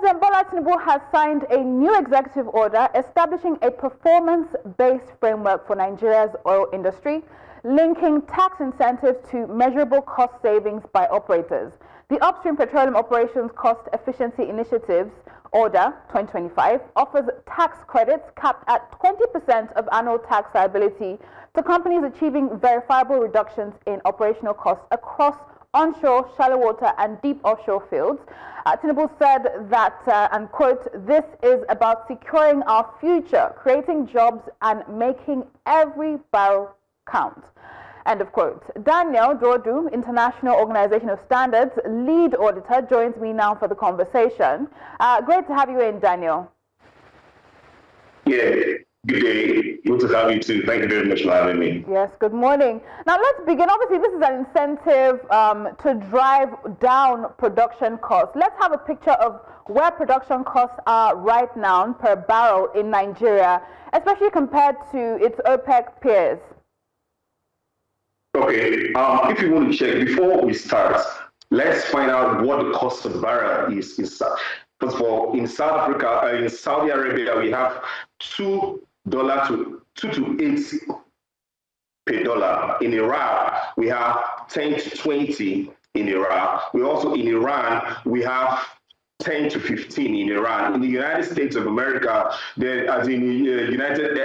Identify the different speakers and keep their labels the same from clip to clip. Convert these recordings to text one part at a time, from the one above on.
Speaker 1: President Bola Tinubu has signed a new executive order establishing a performance-based framework for Nigeria's oil industry, linking tax incentives to measurable cost savings by operators. The Upstream Petroleum Operations Cost Efficiency Initiatives Order 2025 offers tax credits capped at 20% of annual tax liability to companies achieving verifiable reductions in operational costs across onshore, shallow water and deep offshore fields. Tinubu said that, and quote, "This is about securing our future, creating jobs and making every barrel count." End of quote. Daniel Duodu, International Organization of Standards Lead Auditor, joins me now for the conversation. Great to have you in, Daniel.
Speaker 2: Yeah, good day. Good to have you too. Thank you very much for having me.
Speaker 1: Yes, good morning. Now let's begin. Obviously, this is an incentive to drive down production costs. Let's have a picture of where production costs are right now per barrel in Nigeria, especially compared to its OPEC peers.
Speaker 2: Okay, if you want to check, before we start, let's find out what the cost of barrel is. First of all, in South Africa, in Saudi Arabia, we have $2 to 2 to 8 per dollar. In Iraq, we have 10 to 20 in Iraq. We also, in Iran, we have 10 to 15 in Iran. In the United States of America, as in United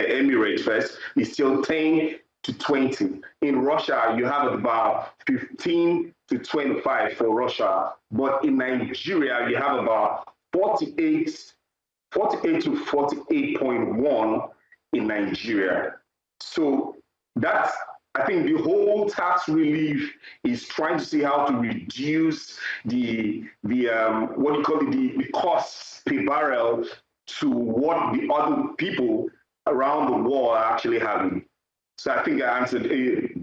Speaker 2: Emirates first, it's still 10 to 20. In Russia, you have about 15 to 25 for Russia. But in Nigeria, you have about 48 to 48.1 in Nigeria. So that's, I think the whole tax relief is trying to see how to reduce the what you call it, the costs per barrel to what the other people around the world are actually having. So I think I answered,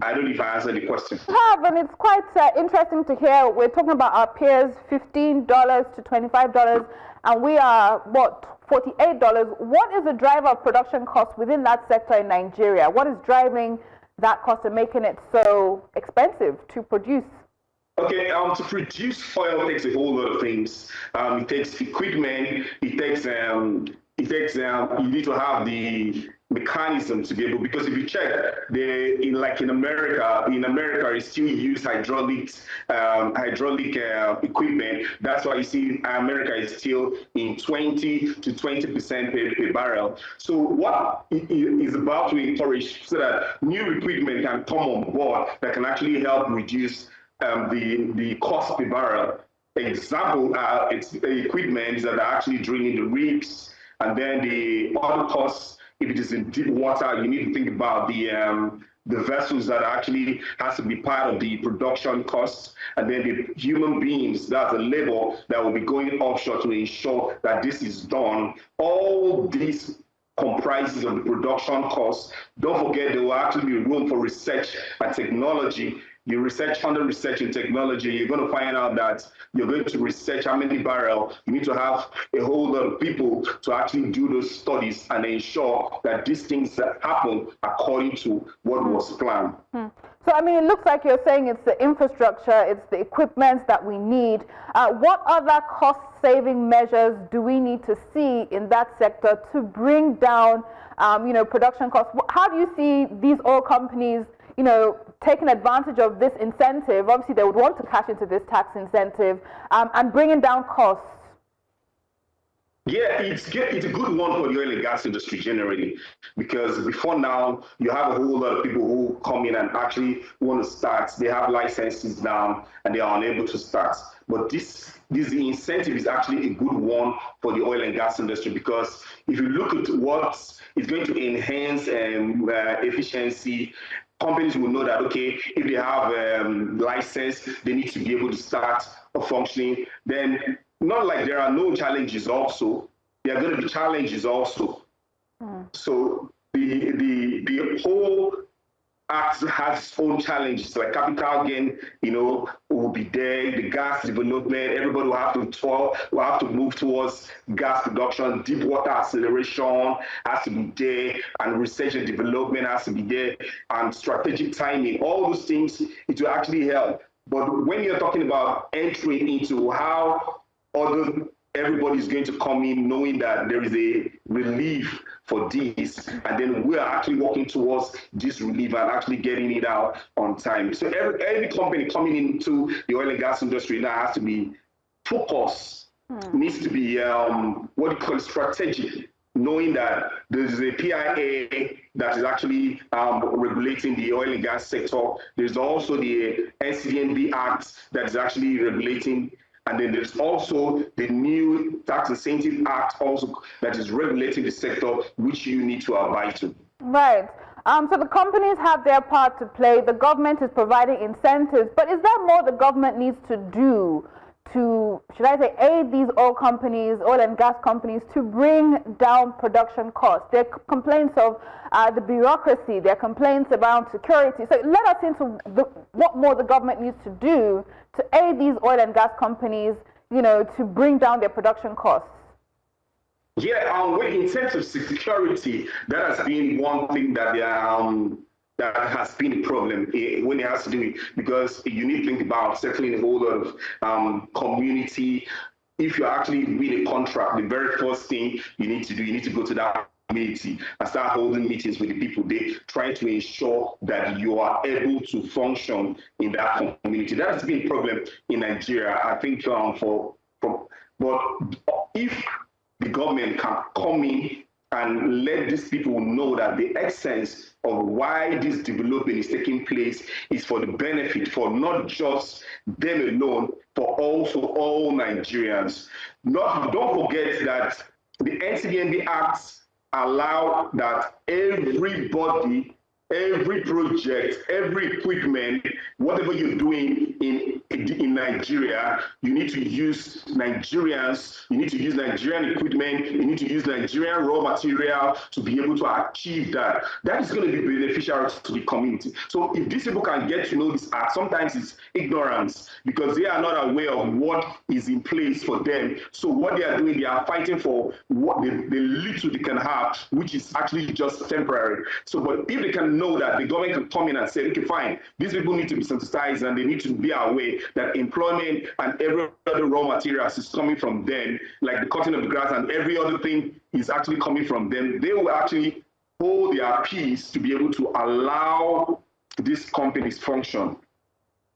Speaker 2: I don't know if I answered the question.
Speaker 1: You have, and it's quite interesting to hear. We're talking about our peers, $15 to $25, and we are, what, $48. What is the driver of production costs within that sector in Nigeria? What is driving that cost and making it so expensive to produce?
Speaker 2: Okay, to produce oil takes a whole lot of things. It takes equipment, you need to have the mechanism to be able, because if you check, in America, it still use hydraulic equipment. That's why you see America is still in 20 to 20% per barrel. So what it is about to encourage so that new equipment can come on board that can actually help reduce the cost per barrel. Example, it's equipment that are actually drilling the rigs, and then the other costs. If it is in deep water, you need to think about the vessels that actually has to be part of the production costs, and then the human beings, that's the labor that will be going offshore to ensure that this is done. All these comprises of the production costs. Don't forget there will actually be room for research and technology. You research under research and technology, you're going to find out that you're going to research how many barrels. You need to have a whole lot of people to actually do those studies and ensure that these things happen according to what was planned.
Speaker 1: So, I mean, it looks like you're saying it's the infrastructure, it's the equipment that we need. What other cost-saving measures do we need to see in that sector to bring down, production costs? How do you see these oil companies, taking advantage of this incentive? Obviously, they would want to cash into this tax incentive and bringing down costs.
Speaker 2: Yeah, it's a good one for the oil and gas industry generally, because before now, you have a whole lot of people who come in and actually want to start. They have licenses down and they are unable to start. But this incentive is actually a good one for the oil and gas industry, because if you look at what is going to enhance efficiency, companies will know that, okay, if they have license, they need to be able to start functioning. Then, not like there are no challenges also, there are going to be challenges also. So the whole act has its own challenges, like capital gain, will be there, the gas development, everybody will have to move towards gas production, deep water acceleration has to be there, and research and development has to be there, and strategic timing, all those things, it will actually help. But when you're talking about entering into how other everybody's going to come in knowing that there is a relief for this, and then we are actually working towards this relief and actually getting it out on time. So every company coming into the oil and gas industry now has to be focused, needs to be what you call strategic, knowing that there's a PIA that is actually regulating the oil and gas sector. There's also the NCDNB Act that is actually regulating. And then there's also the new Tax Incentive Act also that is regulating the sector, which you need to abide to.
Speaker 1: Right. So the companies have their part to play. The government is providing incentives. But is there more the government needs to do to, should I say, aid these oil and gas companies to bring down production costs? There are complaints of the bureaucracy. There are complaints around security. So let us into what more the government needs to do to aid these oil and gas companies, to bring down their production costs.
Speaker 2: Yeah, in terms of security, that has been one thing that that has been a problem when it has to do with, because you need to think about settling a whole lot of community. If you're actually doing a contract, the very first thing you need to go to that community and start holding meetings with the people there, trying to ensure that you are able to function in that community. That has been a problem in Nigeria, I think, but if the government can come in and let these people know that the essence of why this development is taking place is for the benefit for not just them alone, but also all Nigerians. Don't forget that the NCDNB Acts allow that everybody, every project, every equipment, whatever you're doing in Nigeria, you need to use Nigerians, you need to use Nigerian equipment, you need to use Nigerian raw material to be able to achieve that. That is going to be beneficial to the community. So if these people can get to know this act, sometimes it's ignorance because they are not aware of what is in place for them. So what they are doing, they are fighting for what the little they can have, which is actually just temporary. So, but if they can know that the government can come in and say, okay, fine, these people need to be sensitized and they need to be aware that employment and every other raw materials is coming from them, like the cutting of the grass and every other thing is actually coming from them. They will actually hold their peace to be able to allow these companies function.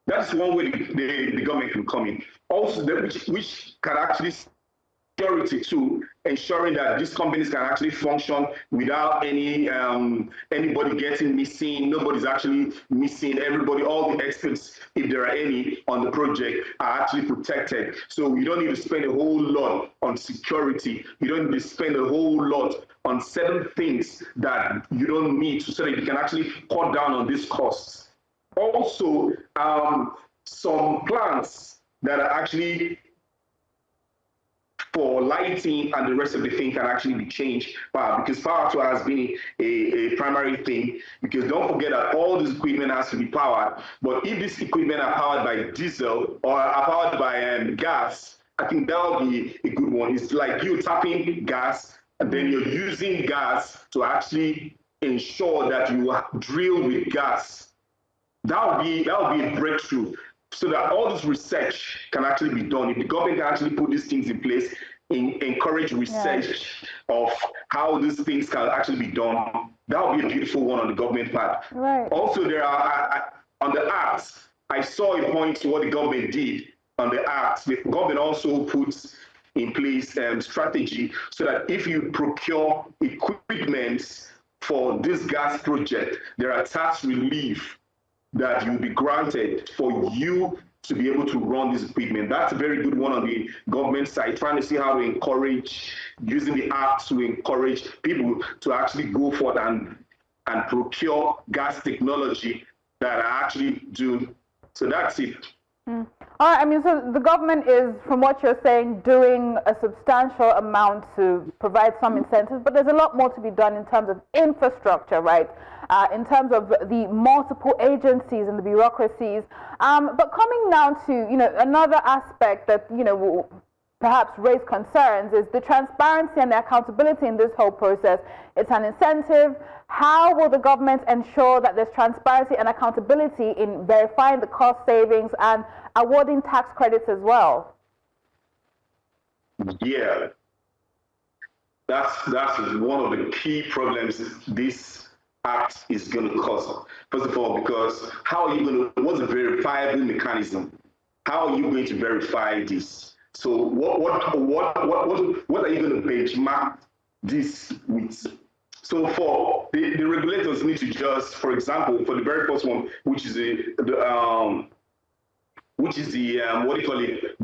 Speaker 2: That's one way the government can come in. Also, which can actually security too, ensuring that these companies can actually function without anybody getting missing. Nobody's actually missing. Everybody, all the experts, if there are any on the project, are actually protected. So you don't need to spend a whole lot on security. You don't need to spend a whole lot on certain things that you don't need to, so that you can actually cut down on these costs. Also, some plants that are actually for lighting and the rest of the thing can actually be changed because power to has been a primary thing, because don't forget that all this equipment has to be powered. But if this equipment are powered by diesel or are powered by gas, I think that would be a good one. It's like you tapping gas and then you're using gas to actually ensure that you drill with gas. That would be a breakthrough, so that all this research can actually be done. If the government can actually put these things in place, encourage research of how these things can actually be done, that would be a beautiful one on the government part.
Speaker 1: Right.
Speaker 2: Also, there are, on the acts, I saw a point to what the government did on the acts. The government also puts in place strategy so that if you procure equipment for this gas project, there are tax relief that you'll be granted for you to be able to run this equipment. That's a very good one on the government side, trying to see how to encourage, using the app to encourage people to actually go forward and procure gas technology that are actually do. So that's it.
Speaker 1: All right, I mean, so the government is, from what you're saying, doing a substantial amount to provide some incentives, but there's a lot more to be done in terms of infrastructure, right? In terms of the multiple agencies and the bureaucracies. But coming now to, another aspect that, will perhaps raise concerns is the transparency and the accountability in this whole process. It's an incentive. How will the government ensure that there's transparency and accountability in verifying the cost savings and awarding tax credits as well?
Speaker 2: Yeah, that's one of the key problems this act is going to cause. First of all, because how are you going to? What's a verifiable mechanism? How are you going to verify this? So what are you going to benchmark this with? So for the regulators need to just, for example, for the very first one, which is what do you call it,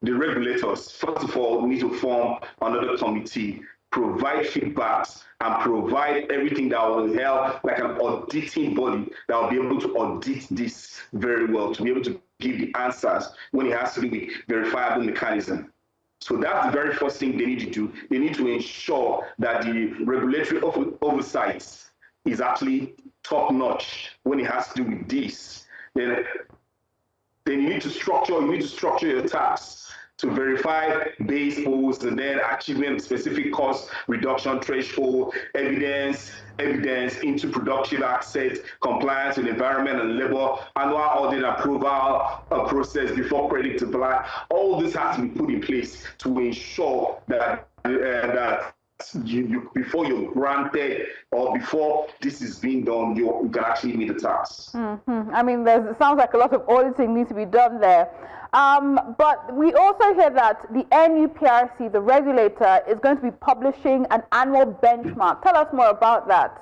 Speaker 2: the regulators, first of all, need to form another committee, provide feedbacks, and provide everything that will help, like an auditing body that will be able to audit this very well, to be able to give the answers when it has to do with verifiable mechanism. So that's the very first thing they need to do. They need to ensure that the regulatory oversight is actually top notch when it has to do with this. Then you need to structure your tasks to verify base pools and then achievement of specific cost reduction threshold, evidence into productive assets, compliance with environment and labor, annual audit approval process before credit apply. All this has to be put in place to ensure that you before you're granted or before this is being done, you can actually meet the task.
Speaker 1: I mean, it sounds like a lot of auditing needs to be done there. But we also hear that the NUPRC, the regulator, is going to be publishing an annual benchmark. Tell us more about that.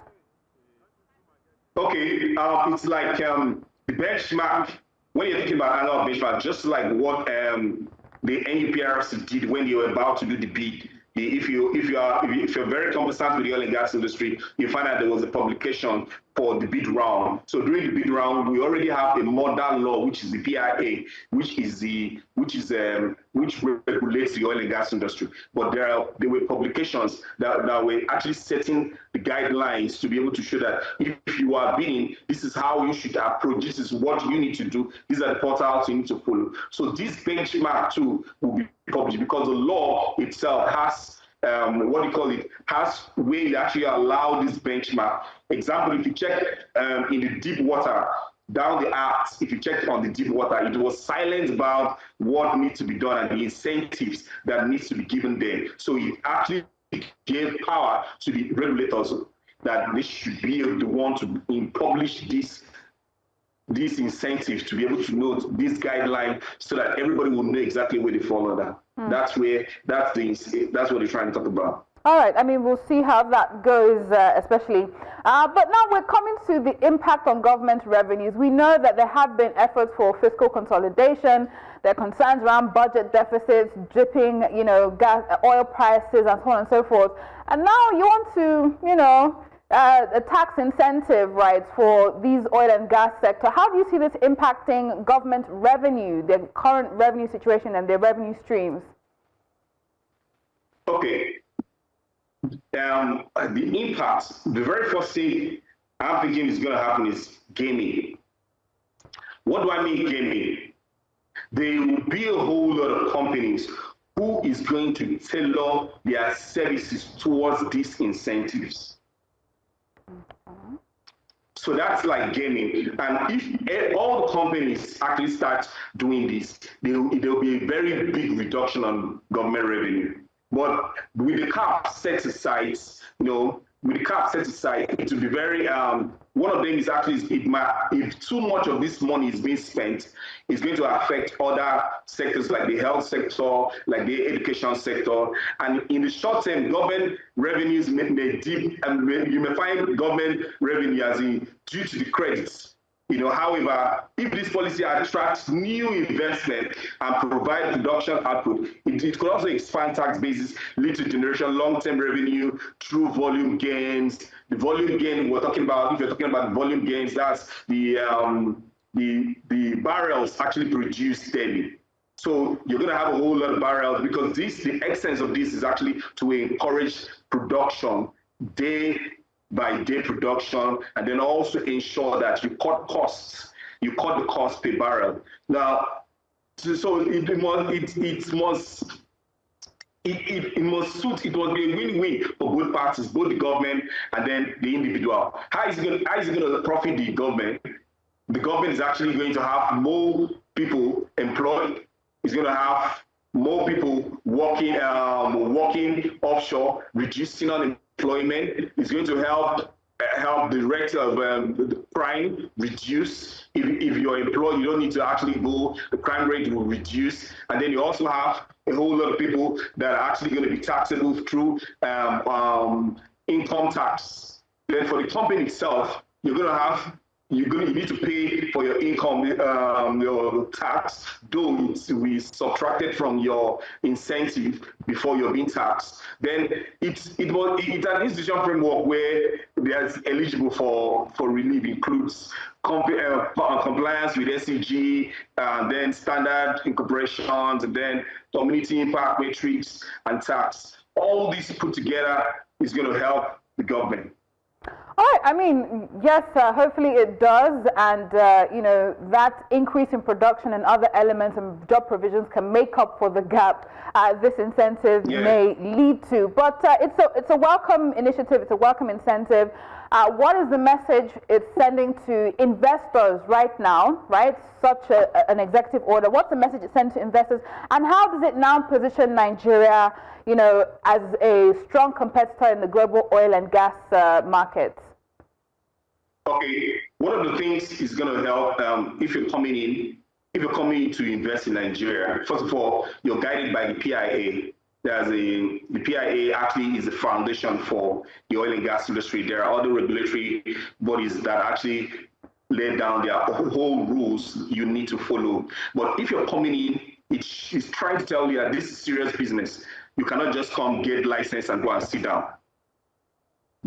Speaker 2: Okay, it's like the benchmark, when you're thinking about annual benchmark, just like what the NUPRC did when they were about to do the bid. If you're very conversant with the oil and gas industry, you find out there was a publication for the bid round. So during the bid round, we already have a model law, which is the PIA, which regulates the oil and gas industry. But there were publications that were actually setting the guidelines to be able to show that if you are bidding, this is how you should approach. This is what you need to do. These are the portals you need to follow. So this benchmark too will be published because the law itself has has way to actually allow this benchmark. Example, if you check in the deep water, down the act, if you check on the deep water, it was silent about what needs to be done and the incentives that needs to be given there. So it actually gave power to the regulators that they should be the one to publish these incentives, to be able to know this guideline so that everybody will know exactly where they fall under. That's what they're trying to talk about.
Speaker 1: All right. I mean, we'll see how that goes, especially. But now we're coming to the impact on government revenues. We know that there have been efforts for fiscal consolidation. There are concerns around budget deficits, dripping, gas, oil prices, and so on and so forth. And now you want to, a tax incentive, right, for these oil and gas sector. How do you see this impacting government revenue, the current revenue situation and their revenue streams?
Speaker 2: Okay. The impact, the very first thing I'm thinking is going to happen is gaming. What do I mean gaming? There will be a whole lot of companies who is going to tailor their services towards these incentives. So that's like gaming. And if all the companies actually start doing this, there will be a very big reduction on government revenue. But with the cap set aside, it will be very, one of them is actually, if too much of this money is being spent, it's going to affect other sectors like the health sector, like the education sector. And in the short term, government revenues may dip, and you may find government revenue as in due to the credits. However, if this policy attracts new investment and provide production output, it could also expand tax bases, lead to generation long-term revenue through volume gains. The volume gain we're talking about, if you're talking about volume gains, that's the barrels actually produced daily. So you're going to have a whole lot of barrels because the essence of this is actually to encourage production day by day production, and then also ensure that you cut costs. You cut the cost per barrel. Now, so it must be a win-win for both parties, both the government and then the individual. How is it going to profit the government? The government is actually going to have more people employed. It's going to have more people working offshore, reducing unemployment. It's going to help the rate of the crime reduce. If you're employed, you don't need to actually go. The crime rate will reduce, and then you also have a whole lot of people that are actually going to be taxable through income tax. Then for the company itself, you need to pay for your income, your tax, though it will be subtracted from your incentive before you're being taxed. Then it's an institution framework where there's eligible for relief includes compliance with SCG, then standard incorporations, and then community impact matrix and tax. All these put together is going to help the government.
Speaker 1: All right. I mean, yes, hopefully it does. And, that increase in production and other elements and job provisions can make up for the gap this incentive may lead to. But it's a welcome initiative. It's a welcome incentive. What is the message it's sending to investors right now, right? Such an executive order. What's the message it's sending to investors? And how does it now position Nigeria, as a strong competitor in the global oil and gas markets?
Speaker 2: Okay, one of the things is going to help if you're coming in to invest in Nigeria. First of all, you're guided by the PIA. The PIA actually is the foundation for the oil and gas industry. There are other regulatory bodies that actually lay down their whole rules you need to follow. But if you're coming in, it's trying to tell you that this is serious business. You cannot just come, get license, and go and sit down.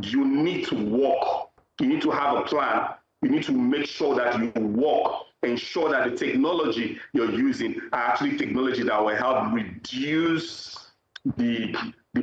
Speaker 2: You need to work. You need to have a plan. You need to make sure that you work, ensure that the technology you're using are actually technology that will help reduce the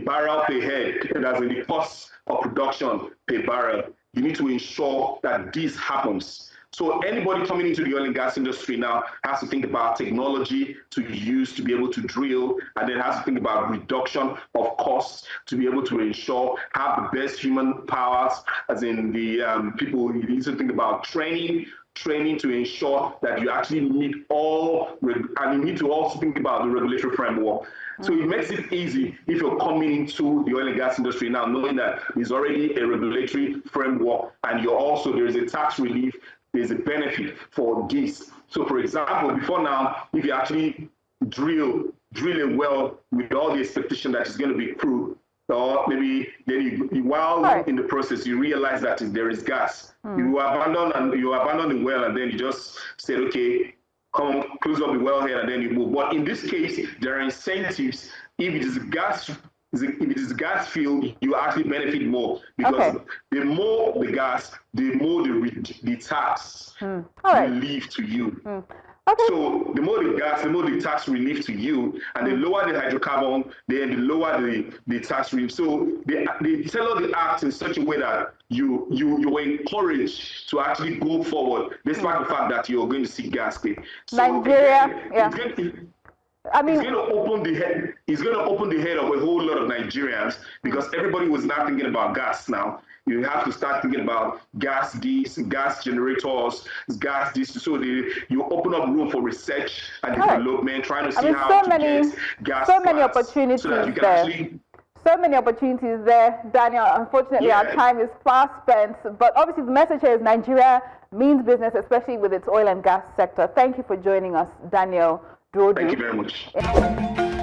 Speaker 2: barrel per head, that's the cost of production per barrel. You need to ensure that this happens. So anybody coming into the oil and gas industry now has to think about technology to use to be able to drill, and then has to think about reduction of costs to be able to ensure have the best human powers, as in the people. You need to think about training to ensure that you actually meet all, and you need to also think about the regulatory framework. So it makes it easy if you're coming into the oil and gas industry now, knowing that there's already a regulatory framework, and there is a tax relief, there's a benefit for this. So for example, before now, if you actually drill a well with all the expectation that it's going to be crude, or maybe then while in the process you realize that there is gas, you abandon the well, and then you just said, okay, come close up the wellhead, and then you move. But in this case, there are incentives. If it is gas field, you actually benefit more, because the more the gas, the more the tax relief to you. So the more the gas, the more the tax relief to you, and the lower the hydrocarbon, then the lower the tax relief. So they tailor the act in such a way that you were encouraged to actually go forward, despite the fact that you're going to see gas pay. So
Speaker 1: Nigeria,
Speaker 2: it's going to open the head. It's going to open the head of a whole lot of Nigerians, because everybody was not thinking about gas now. You have to start thinking about gas generators, gas this. So you open up room for research and development, trying to see how to get gas.
Speaker 1: So many opportunities there. So many opportunities there, Daniel. Unfortunately, our time is fast spent. But obviously, the message here is Nigeria means business, especially with its oil and gas sector. Thank you for joining us, Daniel Duodu.
Speaker 2: Thank you very much.